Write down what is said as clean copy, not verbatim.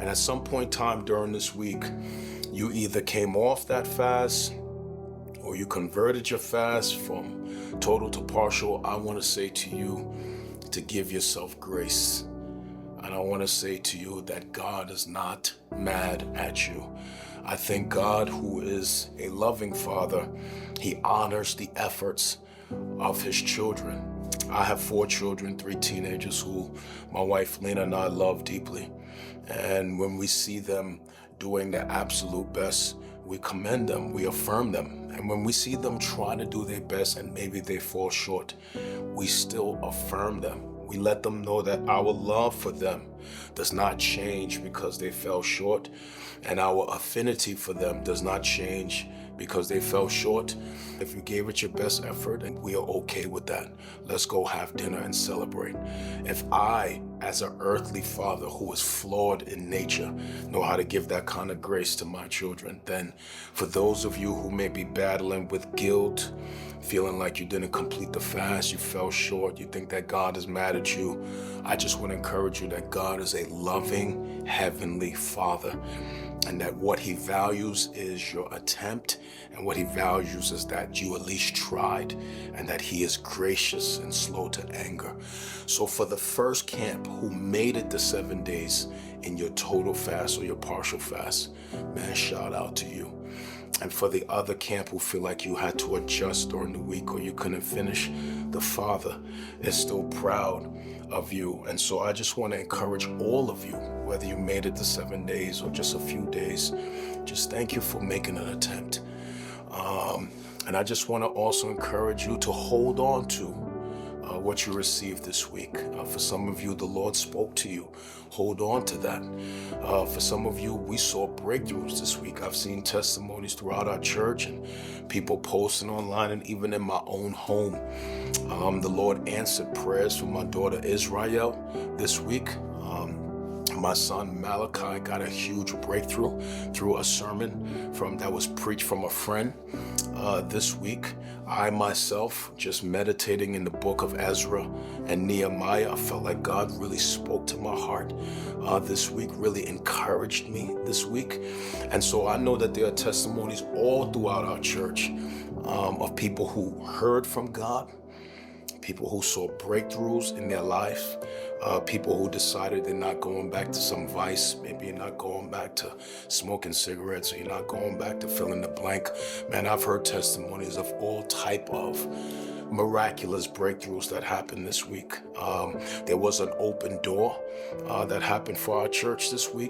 And at some point in time during this week, you either came off that fast or you converted your fast from total to partial. I want to say to you to give yourself grace. And I want to say to you that God is not mad at you. I think God, who is a loving Father, He honors the efforts of His children. I have 4 children, 3 teenagers who my wife Lena and I love deeply. And when we see them doing their absolute best, we commend them, we affirm them. And when we see them trying to do their best and maybe they fall short, we still affirm them. We let them know that our love for them does not change because they fell short, and our affinity for them does not change because they fell short. If you gave it your best effort, and we are okay with that, let's go have dinner and celebrate. If I, as an earthly father who is flawed in nature, know how to give that kind of grace to my children, then for those of you who may be battling with guilt, feeling like you didn't complete the fast, you fell short, you think that God is mad at you, I just want to encourage you that God is a loving heavenly Father, and that what He values is your attempt, and what He values is that you at least tried, and that He is gracious and slow to anger. So for the first camp who made it to 7 days in your total fast or your partial fast, man, shout out to you. And for the other camp who feel like you had to adjust during the week or you couldn't finish, the Father is still proud of you. And so I just want to encourage all of you, whether you made it to 7 days or just a few days, just thank you for making an attempt. And I just want to also encourage you to hold on to what you received this week. For some of you, the Lord spoke to you. Hold on to that. For some of you, we saw breakthroughs this week. I've seen testimonies throughout our church and people posting online, and even in my own home. The Lord answered prayers for my daughter Israel this week. My son Malachi got a huge breakthrough through a sermon that was preached from a friend this week. I myself, just meditating in the book of Ezra and Nehemiah, I felt like God really spoke to my heart this week, really encouraged me this week. And so I know that there are testimonies all throughout our church of people who heard from God, people who saw breakthroughs in their life, people who decided they're not going back to some vice. Maybe you're not going back to smoking cigarettes, or you're not going back to fill in the blank. Man, I've heard testimonies of all type of miraculous breakthroughs that happened this week. There was an open door that happened for our church this week.